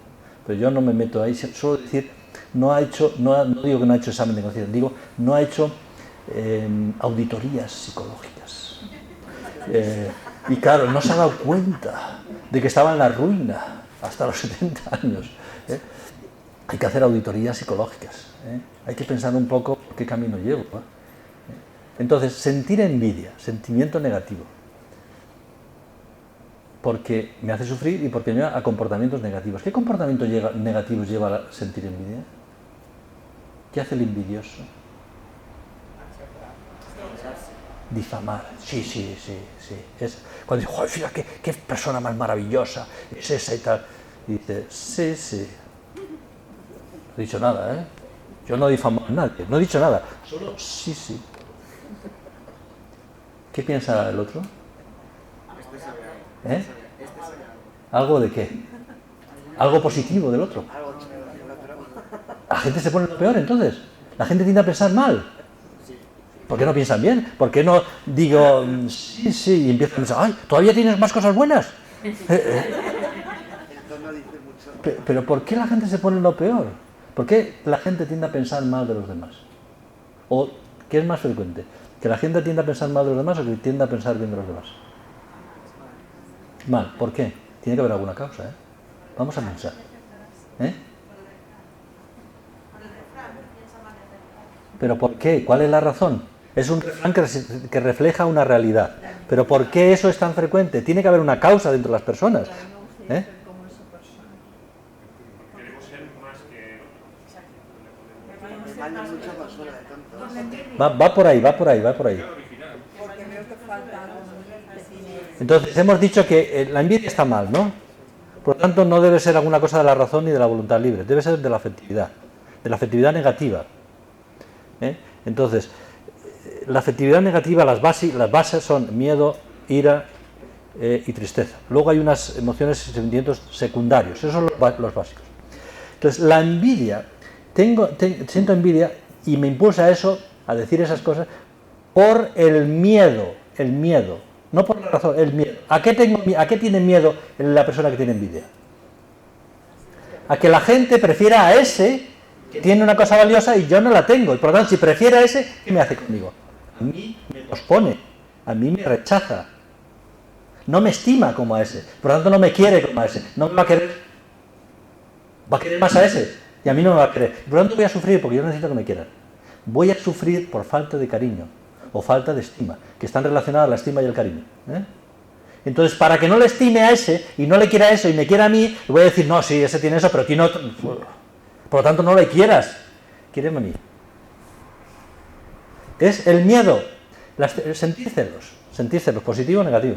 pero yo no me meto ahí, solo decir no digo que no ha hecho examen de conciencia, digo, no ha hecho auditorías psicológicas. Y claro, no se ha dado cuenta de que estaba en la ruina hasta los 70 años. Hay que hacer auditorías psicológicas. Hay que pensar un poco qué camino llevo. Entonces, sentir envidia, sentimiento negativo, porque me hace sufrir y porque me lleva a comportamientos negativos. ¿Qué comportamientos negativos lleva a sentir envidia? ¿Qué hace el envidioso? Difamar. Sí. Es cuando dice, joder, fíjate qué persona más maravillosa, es esa y tal. Y dice, sí. No he dicho nada, ¿eh? Yo no difamo a nadie, no he dicho nada. Solo sí. ¿Qué piensa el otro? ¿Algo de qué? ¿Algo positivo del otro? La gente se pone lo peor, entonces. La gente tiende a pensar mal. ¿Por qué no piensan bien? ¿Por qué no digo sí y empiezo a pensar, ay, ¿todavía tienes más cosas buenas? Pero ¿por qué la gente se pone lo peor? ¿Por qué la gente tiende a pensar mal de los demás? ¿O qué es más frecuente? ¿Que la gente tiende a pensar mal de los demás o que tiende a pensar bien de los demás? Mal. ¿Por qué? Tiene que haber alguna causa, ¿eh? Vamos a pensar. ¿Pero por qué? ¿Cuál es la razón? Es un refrán que refleja una realidad. ¿Pero por qué eso es tan frecuente? Tiene que haber una causa dentro de las personas. Va por ahí. Entonces, hemos dicho que la envidia está mal, ¿no? Por lo tanto, no debe ser alguna cosa de la razón ni de la voluntad libre, debe ser de la afectividad negativa. Entonces, la afectividad negativa, las bases son miedo, ira y tristeza. Luego hay unas emociones y sentimientos secundarios, esos son los básicos. Entonces, la envidia, siento envidia y me impulsa a eso, a decir esas cosas, por el miedo, no por la razón, el miedo. ¿A qué tiene miedo la persona que tiene envidia? A que la gente prefiera a ese que tiene una cosa valiosa y yo no la tengo. Y por lo tanto, si prefiere a ese, ¿qué me hace conmigo? A mí me pospone, a mí me rechaza. No me estima como a ese. Por lo tanto, no me quiere como a ese. No me va a querer. Va a querer más a ese. Y a mí no me va a querer. Por lo tanto, voy a sufrir porque yo necesito que me quieran. Voy a sufrir por falta de cariño o falta de estima, que están relacionadas la estima y el cariño. Entonces, para que no le estime a ese y no le quiera a eso y me quiera a mí, le voy a decir, no, sí, ese tiene eso, pero aquí no. Por lo tanto, no le quieras. Quiéreme a mí. Es el miedo, sentir celos, positivo o negativo.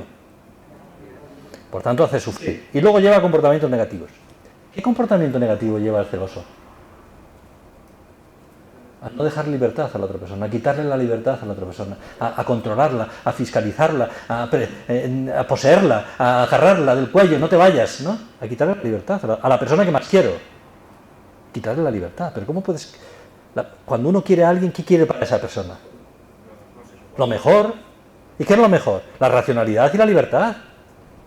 Por tanto, hace sufrir. Y luego lleva a comportamientos negativos. ¿Qué comportamiento negativo lleva el celoso? A no dejar libertad a la otra persona, a quitarle la libertad a la otra persona, a controlarla, a fiscalizarla, a poseerla, a agarrarla del cuello, no te vayas, ¿no? A quitarle la libertad a la persona que más quiero. Quitarle la libertad. Pero ¿cómo puedes...? Cuando uno quiere a alguien, ¿qué quiere para esa persona? Lo mejor. ¿Y qué es lo mejor? La racionalidad y la libertad.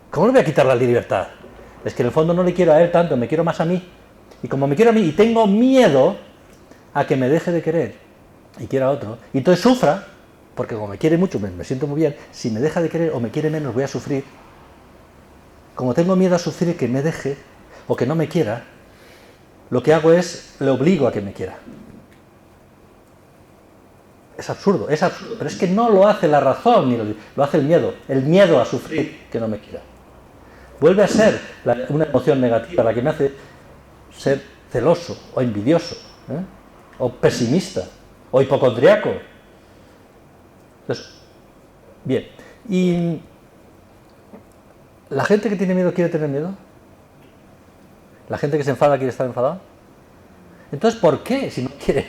¿Cómo le voy a quitar la libertad? Es que en el fondo no le quiero a él tanto, me quiero más a mí. Y como me quiero a mí y tengo miedo a que me deje de querer y quiera a otro, y entonces sufra, porque como me quiere mucho, me siento muy bien, si me deja de querer o me quiere menos, voy a sufrir. Como tengo miedo a sufrir que me deje o que no me quiera, lo que hago es, le obligo a que me quiera. Es absurdo, pero es que no lo hace la razón, ni lo hace el miedo a sufrir que no me quiera. Vuelve a ser una emoción negativa, la que me hace ser celoso o envidioso, o pesimista, o hipocondriaco. Entonces, bien, ¿y la gente que tiene miedo quiere tener miedo? ¿La gente que se enfada quiere estar enfadada? Entonces, ¿por qué, si no quiere,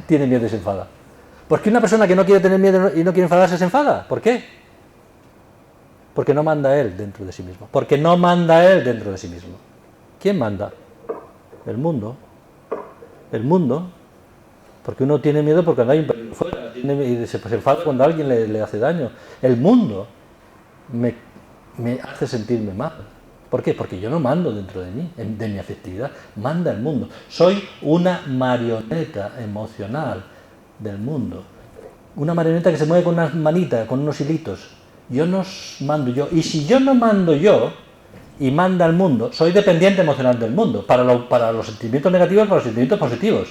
tiene miedo y se enfada? ¿Por qué una persona que no quiere tener miedo y no quiere enfadarse se enfada? ¿Por qué? Porque no manda él dentro de sí mismo. Porque no manda él dentro de sí mismo. ¿Quién manda? El mundo. El mundo. Porque uno tiene miedo porque anda ahí fuera y se enfada cuando alguien le hace daño. El mundo me hace sentirme mal. ¿Por qué? Porque yo no mando dentro de mí, de mi afectividad, manda el mundo. Soy una marioneta emocional del mundo. Una marioneta que se mueve con unas manitas, con unos hilitos. Yo no mando yo. Y si yo no mando yo y manda el mundo, soy dependiente emocional del mundo. Para los sentimientos negativos, para los sentimientos positivos.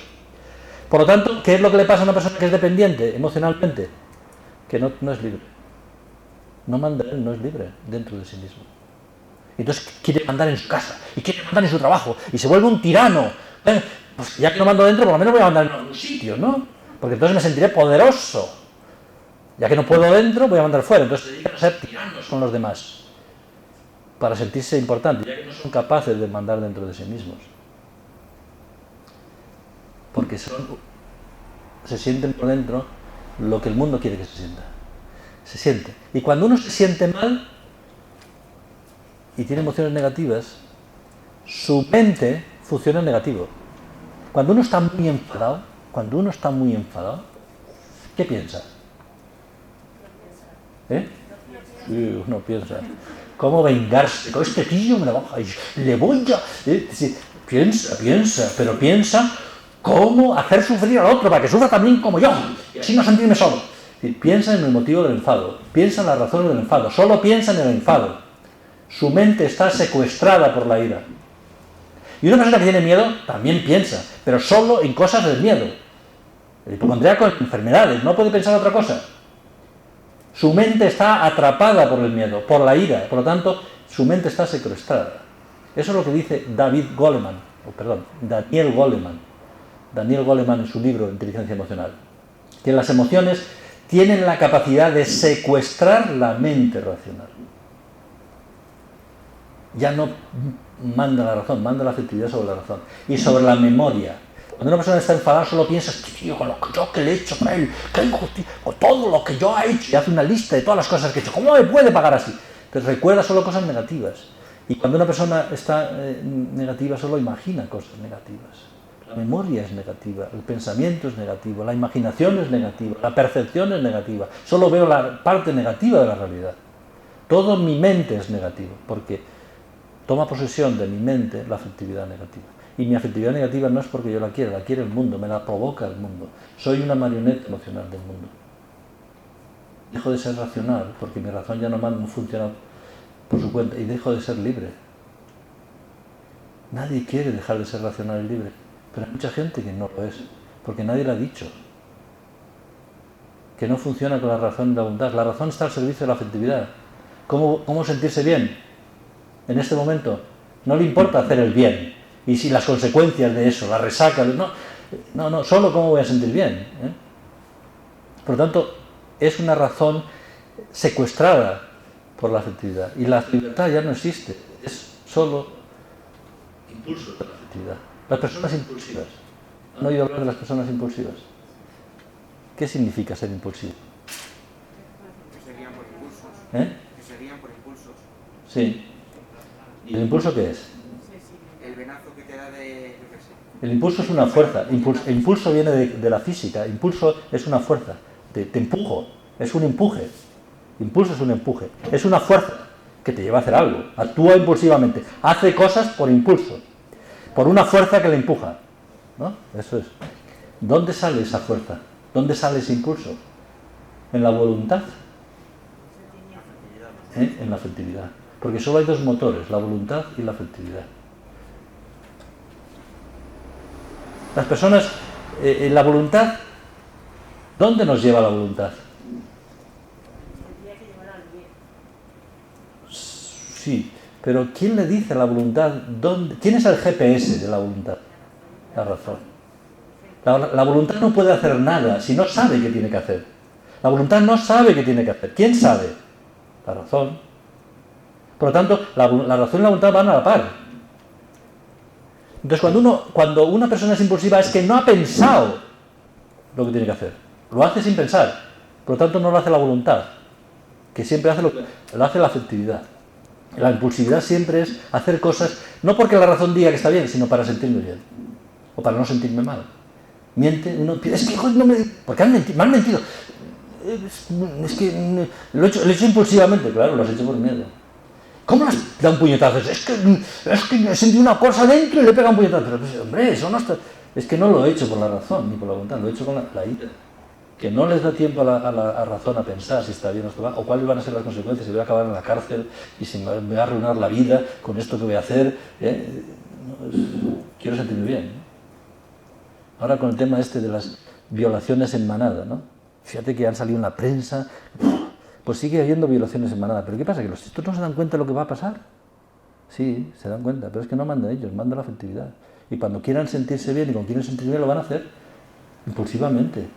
Por lo tanto, ¿qué es lo que le pasa a una persona que es dependiente emocionalmente? Que no es libre. No manda él, no es libre dentro de sí mismo. Entonces quiere mandar en su casa, y quiere mandar en su trabajo, y se vuelve un tirano. Pues ya que no mando dentro, por lo menos voy a mandar en algún sitio, ¿no? Porque entonces me sentiré poderoso. Ya que no puedo dentro, voy a mandar fuera. Entonces se dedican a ser tiranos con los demás, para sentirse importantes, ya que no son capaces de mandar dentro de sí mismos. Porque se sienten por dentro lo que el mundo quiere que se sienta. Se siente. Y cuando uno se siente mal y tiene emociones negativas, su mente funciona en negativo. Cuando uno está muy enfadado, ¿qué piensa? Sí, uno piensa, ¿cómo vengarse? Con este tío me la baja y le voy a... Piensa cómo hacer sufrir al otro para que sufra también como yo, y así no sentirme solo. Piensa en el motivo del enfado, piensa en las razones del enfado, solo piensa en el enfado. Su mente está secuestrada por la ira. Y una persona que tiene miedo también piensa, pero solo en cosas del miedo. El hipocondríaco en enfermedades, no puede pensar otra cosa. Su mente está atrapada por el miedo, por la ira, por lo tanto, su mente está secuestrada. Eso es lo que dice Daniel Goleman en su libro Inteligencia Emocional. Que las emociones tienen la capacidad de secuestrar la mente racional. Ya no manda la razón, manda la afectividad sobre la razón. Y sobre la memoria. Cuando una persona está enfadada solo piensa, tío, con lo que yo que le he hecho a él, con todo lo que yo he hecho, y hace una lista de todas las cosas que he hecho, ¿cómo me puede pagar así? Entonces recuerda solo cosas negativas. Y cuando una persona está negativa solo imagina cosas negativas. La memoria es negativa, el pensamiento es negativo, la imaginación es negativa, la percepción es negativa. Solo veo la parte negativa de la realidad. Todo mi mente es negativo, porque toma posesión de mi mente la afectividad negativa. Y mi afectividad negativa no es porque yo la quiere el mundo, me la provoca el mundo. Soy una marioneta emocional del mundo. Dejo de ser racional, porque mi razón ya no funciona por su cuenta, y dejo de ser libre. Nadie quiere dejar de ser racional y libre, pero hay mucha gente que no lo es, porque nadie le ha dicho que no funciona con la razón y la voluntad. La razón está al servicio de la afectividad. ¿Cómo sentirse bien en este momento? No le importa hacer el bien. Y si las consecuencias de eso, la resaca, no, solo cómo voy a sentir bien. Por lo tanto, es una razón secuestrada por la afectividad. Y la libertad ya no existe, es solo impulso de la afectividad. Las personas impulsivas. ¿Han oído hablar de las personas impulsivas? ¿Qué significa ser impulsivo? Que serían por impulsos. Que serían por impulsos. Sí. ¿Y el impulso qué es? El venazo que te da de... yo qué sé. El impulso es una fuerza. El impulso viene de la física. Impulso es una fuerza. Te empujo. Es un empuje. Impulso es un empuje. Es una fuerza que te lleva a hacer algo. Actúa impulsivamente. Hace cosas por impulso. Por una fuerza que le empuja. ¿No? Eso es. ¿Dónde sale esa fuerza? ¿Dónde sale ese impulso? En la voluntad. En la afectividad. Porque solo hay dos motores, la voluntad y la afectividad. Las personas, la voluntad, ¿dónde nos lleva la voluntad? Sí, pero ¿quién le dice a la voluntad dónde? ¿Quién es el GPS de la voluntad? La razón. La voluntad no puede hacer nada si no sabe qué tiene que hacer. La voluntad no sabe qué tiene que hacer. ¿Quién sabe? La razón. Por lo tanto, la razón y la voluntad van a la par. Entonces, cuando una persona es impulsiva es que no ha pensado lo que tiene que hacer. Lo hace sin pensar. Por lo tanto, no lo hace la voluntad, que siempre hace lo hace la afectividad. La impulsividad siempre es hacer cosas, no porque la razón diga que está bien, sino para sentirme bien. O para no sentirme mal. Miente, es que no me... Porque me han mentido. Es que lo he hecho impulsivamente, claro, lo has hecho por miedo. ¿Cómo las da un puñetazo? Es que sentí una cosa dentro y le pega un puñetazo. Pero, pues, hombre, eso no está... Es que no lo he hecho por la razón ni por la voluntad, lo he hecho con la ira. Que no les da tiempo a la razón a pensar si está bien o está mal, o cuáles van a ser las consecuencias, si voy a acabar en la cárcel y si me va a arruinar la vida con esto que voy a hacer. Quiero sentirme bien, ¿no? Ahora con el tema este de las violaciones en manada, ¿no? Fíjate que han salido en la prensa, pues sigue habiendo violaciones en manada. ¿Pero qué pasa? ¿Que los estos no se dan cuenta de lo que va a pasar? Sí, se dan cuenta, pero es que no mandan ellos, manda la afectividad. Y cuando quieran sentirse bien y cuando quieren sentirse bien lo van a hacer impulsivamente.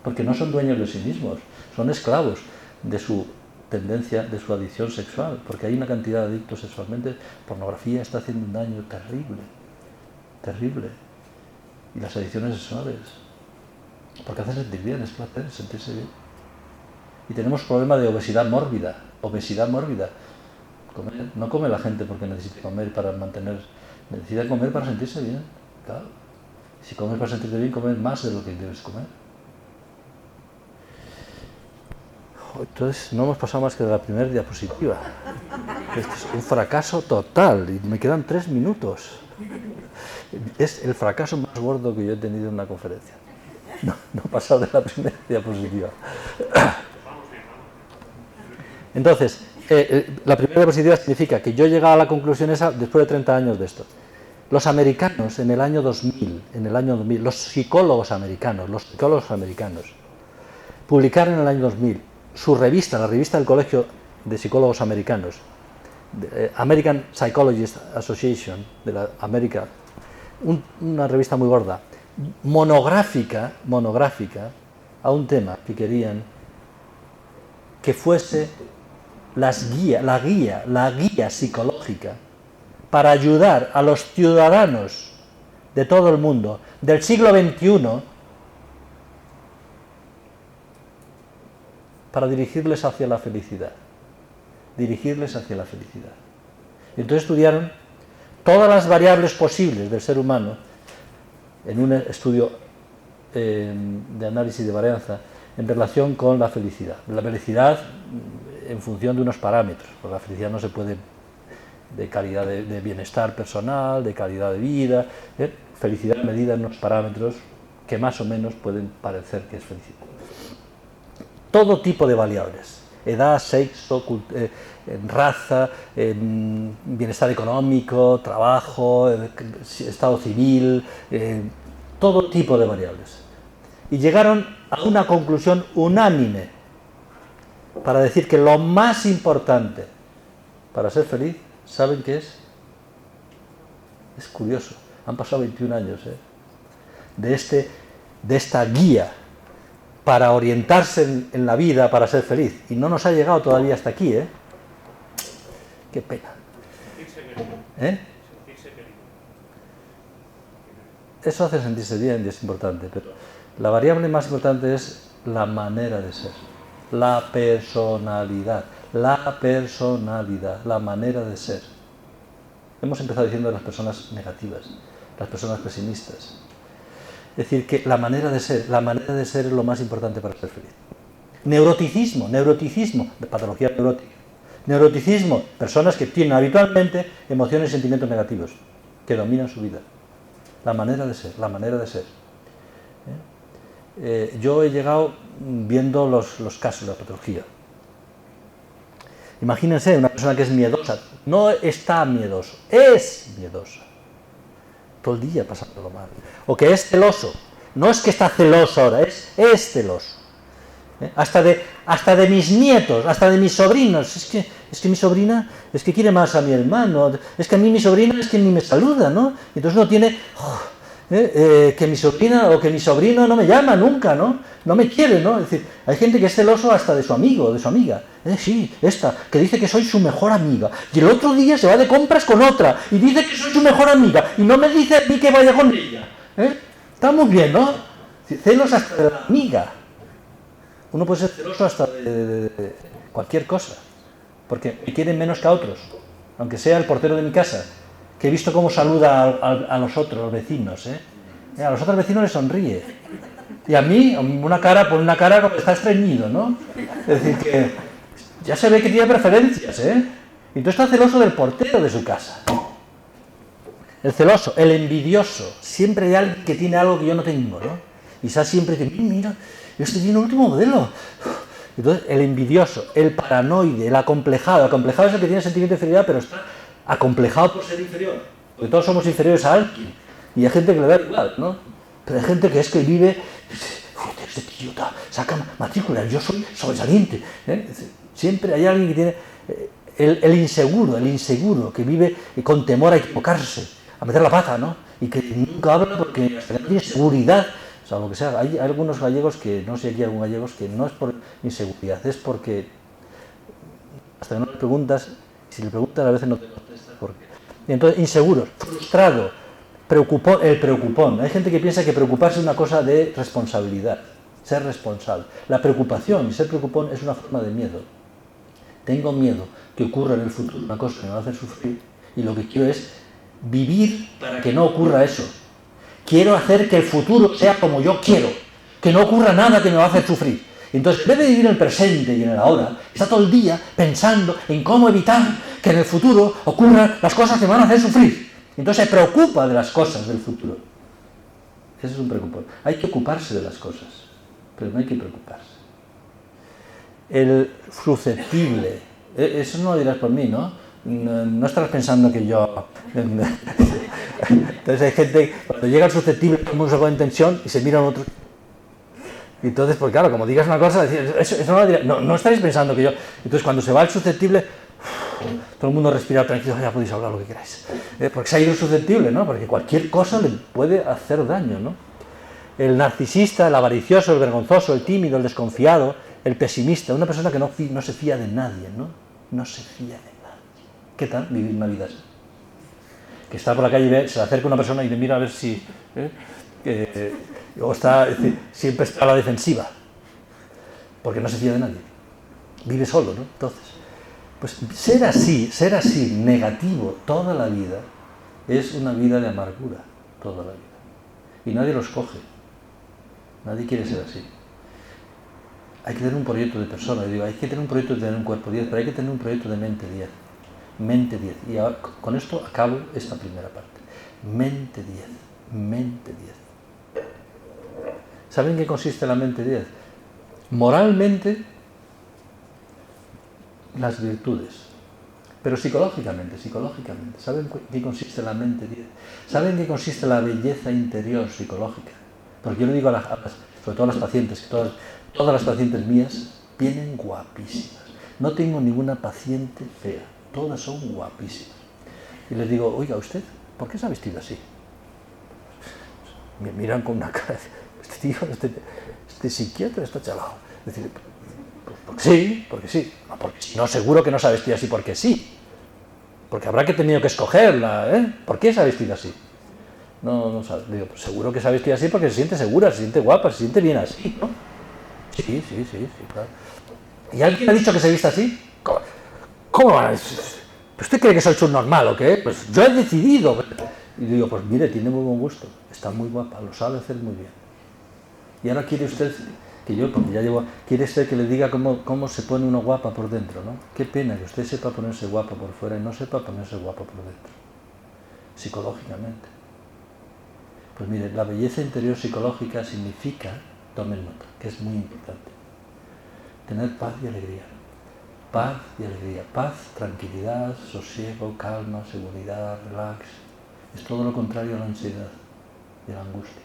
Porque no son dueños de sí mismos, son esclavos de su tendencia, de su adicción sexual, porque hay una cantidad de adictos sexualmente. Pornografía está haciendo un daño terrible, terrible. Y las adicciones sexuales, porque hacen sentir bien, es placer sentirse bien. Y tenemos problema de obesidad mórbida, Comer, no come la gente porque necesita comer para mantener, necesita comer para sentirse bien, claro. Si comes para sentirte bien, comes más de lo que debes comer. Entonces no hemos pasado más que de la primera diapositiva. Esto es un fracaso total y me quedan 3 minutos. Es el fracaso más gordo que yo he tenido en una conferencia. No he pasado de la primera diapositiva. Entonces, la primera diapositiva significa que yo he llegado a la conclusión esa después de 30 años de esto. Los americanos en el año 2000, los psicólogos americanos, publicaron en el año 2000 su revista, la revista del Colegio de Psicólogos Americanos, American Psychologist Association, de la América, una revista muy gorda, monográfica, a un tema que querían que fuese la guía psicológica para ayudar a los ciudadanos de todo el mundo del siglo XXI para dirigirles hacia la felicidad. Entonces estudiaron todas las variables posibles del ser humano en un estudio de análisis de varianza en relación con la felicidad. La felicidad en función de unos parámetros, porque la felicidad no se puede de calidad de bienestar personal, de calidad de vida, felicidad medida en unos parámetros que más o menos pueden parecer que es felicidad. Todo tipo de variables, edad, sexo, raza, bienestar económico, trabajo, estado civil, todo tipo de variables. Y llegaron a una conclusión unánime para decir que lo más importante para ser feliz, ¿saben qué es? Es curioso, han pasado 21 años de esta guía para orientarse en la vida, para ser feliz. Y no nos ha llegado todavía hasta aquí, Qué pena. Eso hace sentirse bien y es importante, pero la variable más importante es la manera de ser, la personalidad, la manera de ser. Hemos empezado diciendo de las personas negativas, las personas pesimistas. Es decir, que la manera de ser es lo más importante para ser feliz. Neuroticismo, de patología neurótica. Neuroticismo, personas que tienen habitualmente emociones y sentimientos negativos, que dominan su vida. La manera de ser. Yo he llegado viendo los casos de la patología. Imagínense una persona que es miedosa, no está miedoso, es miedosa. Todo el día pasándolo mal. O que es celoso. No es que está celoso ahora, es celoso. Hasta de mis nietos, hasta de mis sobrinos. Es que mi sobrina es que quiere más a mi hermano. Es que a mí mi sobrina es que ni me saluda, ¿no? Entonces uno tiene... que mi sobrina o que mi sobrino no me llama nunca, ¿no? No me quiere, ¿no? Es decir, hay gente que es celoso hasta de su amigo o de su amiga. Sí, esta, que dice que soy su mejor amiga. Y el otro día se va de compras con otra y dice que soy su mejor amiga y no me dice a mí que vaya con ella. Está muy bien, ¿no? Celos hasta de la amiga. Uno puede ser celoso hasta de cualquier cosa, porque me quieren menos que a otros, aunque sea el portero de mi casa, que he visto cómo saluda a los otros vecinos, A los otros vecinos les sonríe. Y a mí, pone una cara como que está estreñido, ¿no? Es decir, que ya se ve que tiene preferencias, Y entonces está celoso del portero de su casa. El celoso, el envidioso. Siempre hay alguien que tiene algo que yo no tengo, ¿no? Y está siempre que, mira, este tiene el último modelo. Entonces, el envidioso, el paranoide, el acomplejado. El acomplejado es el que tiene sentimiento de inferioridad, pero está acomplejado por ser inferior. Porque todos somos inferiores a alguien. Y hay gente que le da igual, ¿no? Pero hay gente que es que vive, fíjate, este tío saca matrícula, yo soy sobresaliente. Siempre hay alguien que tiene el inseguro, que vive con temor a equivocarse, a meter la pata, ¿no? Y que nunca habla porque hasta que no tiene seguridad. O sea, lo que sea, hay algunos gallegos que, no sé si aquí hay algunos gallegos, que no es por inseguridad, es porque hasta que no le preguntas, si le preguntas a veces no te contestas por qué. Y entonces, inseguros, frustrado, el preocupón. Hay gente que piensa que preocuparse es una cosa de responsabilidad, ser responsable. La preocupación y ser preocupón es una forma de miedo. Tengo miedo que ocurra en el futuro una cosa que me va a hacer sufrir y lo que quiero es vivir para que no ocurra eso. Quiero hacer que el futuro sea como yo quiero, que no ocurra nada que me va a hacer sufrir. Entonces, en vez de vivir en el presente y en el ahora, está todo el día pensando en cómo evitar que en el futuro ocurran las cosas que me van a hacer sufrir. Entonces se preocupa de las cosas del futuro. Ese es un preocupón. Hay que ocuparse de las cosas, pero no hay que preocuparse. El susceptible, eso no lo dirás por mí, ¿no? No estarás pensando que yo... Entonces hay gente, cuando llega el susceptible, todo el mundo se pone en tensión y se mira a otro. Y entonces, pues claro, como digas una cosa, eso no lo dirás. No estaréis pensando que yo... Entonces cuando se va el susceptible, todo el mundo respira tranquilo, ya podéis hablar lo que queráis. Porque se ha ido el susceptible, ¿no? Porque cualquier cosa le puede hacer daño, ¿no? El narcisista, el avaricioso, el vergonzoso, el tímido, el desconfiado, el pesimista, una persona que no se fía de nadie, ¿no? No se fía de nadie. ¿Qué tal vivir una vida así? Que está por la calle y ve, se le acerca una persona y le mira a ver si... o está, siempre está a la defensiva, porque no se fía de nadie. Vive solo, ¿no? Entonces, pues ser así, negativo toda la vida, es una vida de amargura, toda la vida. Y nadie lo escoge. Nadie quiere ser así. Hay que tener un proyecto de persona, digo, hay que tener un proyecto de tener un cuerpo 10, pero hay que tener un proyecto de mente 10. Mente 10. Y ahora, con esto acabo esta primera parte. Mente 10. Mente 10. ¿Saben en qué consiste la mente 10? Moralmente, las virtudes. Pero psicológicamente. ¿Saben en qué consiste la mente 10? ¿Saben en qué consiste la belleza interior psicológica? Porque yo le digo sobre todo a las pacientes, que todas las pacientes mías vienen guapísimas. No tengo ninguna paciente fea. Todas son guapísimas. Y les digo, oiga, ¿usted por qué se ha vestido así? Me miran con una cara, este tío, este psiquiatra está chalado. Es decir, porque sí. No, porque si no, seguro que no se ha vestido así porque sí. Porque habrá que tenido que escogerla, ¿eh? ¿Por qué se ha vestido así? No sabe. Digo, pues seguro que se ha vestido así porque se siente segura, se siente guapa, se siente bien así, ¿no? Sí, claro. ¿Y alguien ha dicho que se vista así? ¿Cómo van a decir? ¿Usted cree que soy subnormal o qué? Pues yo he decidido. Y digo, pues mire, tiene muy buen gusto, está muy guapa, lo sabe hacer muy bien. Y ahora quiere usted que yo, porque ya llevo, quiere usted que le diga cómo se pone uno guapa por dentro, ¿no? Qué pena que usted sepa ponerse guapa por fuera y no sepa ponerse guapa por dentro, psicológicamente. Pues mire, la belleza interior psicológica significa, tomen nota, que es muy importante, tener paz y alegría. Paz y alegría. Paz, tranquilidad, sosiego, calma, seguridad, relax. Es todo lo contrario a la ansiedad y a la angustia.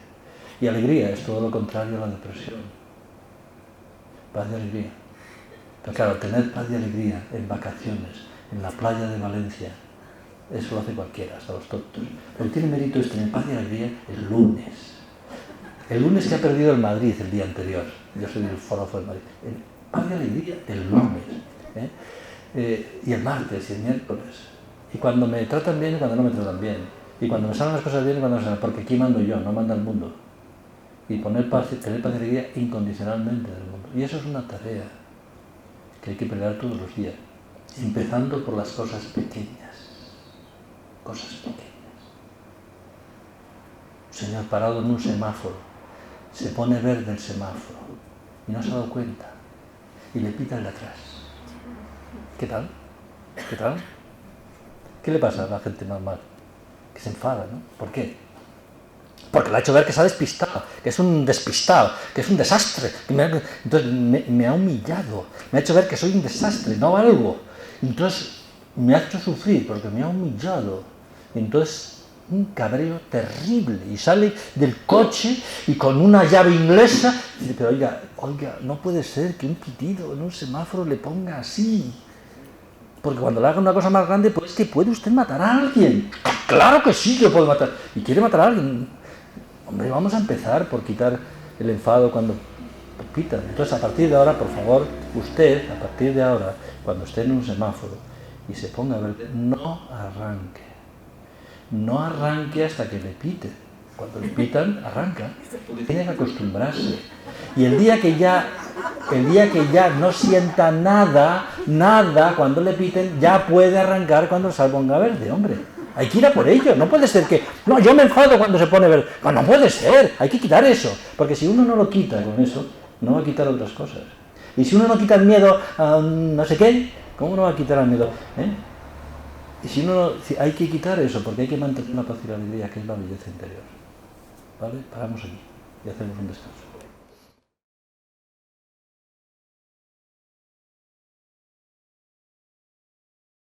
Y alegría es todo lo contrario a la depresión. Paz y alegría. Pero claro, tener paz y alegría en vacaciones, en la playa de Valencia, eso lo hace cualquiera, hasta los tontos. Lo que tiene mérito es tener paz y alegría el lunes. El lunes que ha perdido el Madrid el día anterior. Yo soy del Forofo del Madrid. Paz y alegría el lunes. Y el martes y el miércoles. Y cuando me tratan bien y cuando no me tratan bien. Y cuando me salen las cosas bien y cuando no me salen. Porque aquí mando yo, no manda el mundo. Y tener paz y alegría incondicionalmente del mundo. Y eso es una tarea que hay que pelear todos los días. Empezando por las cosas pequeñas. Cosas pequeñas. Un señor parado en un semáforo. Se pone verde el semáforo. Y no se ha dado cuenta. Y le pita el de atrás. ¿Qué tal? ¿Qué le pasa a la gente normal? Que se enfada, ¿no? ¿Por qué? Porque le ha hecho ver que se ha despistado, que es un despistado, que es un desastre. Entonces me ha humillado, me ha hecho ver que soy un desastre, no valgo. Entonces me ha hecho sufrir porque me ha humillado. Entonces un cabreo terrible y sale del coche y con una llave inglesa y dice, pero oiga, no puede ser que un pitido en un semáforo le ponga así. Porque cuando le haga una cosa más grande, pues es que puede usted matar a alguien. Claro que sí que puede matar. Y quiere matar a alguien. Hombre, vamos a empezar por quitar el enfado cuando pitan. Entonces, a partir de ahora, por favor, usted, a partir de ahora, cuando esté en un semáforo y se ponga verde, no arranque. No arranque hasta que le pite. Cuando le pitan, arranca. Tiene que acostumbrarse. Y el día que ya no sienta nada, cuando le piten, ya puede arrancar cuando se ponga verde, hombre. Hay que ir a por ello. No puede ser que, no, yo me enfado cuando se pone verde. No puede ser. Hay que quitar eso. Porque si uno no lo quita con eso, no va a quitar otras cosas. Y si uno no quita el miedo a no sé qué, ¿cómo no va a quitar el miedo? Y si hay que quitar eso, porque hay que mantener una paz y la alegría, que es la belleza interior. ¿Vale? Paramos aquí y hacemos un descanso.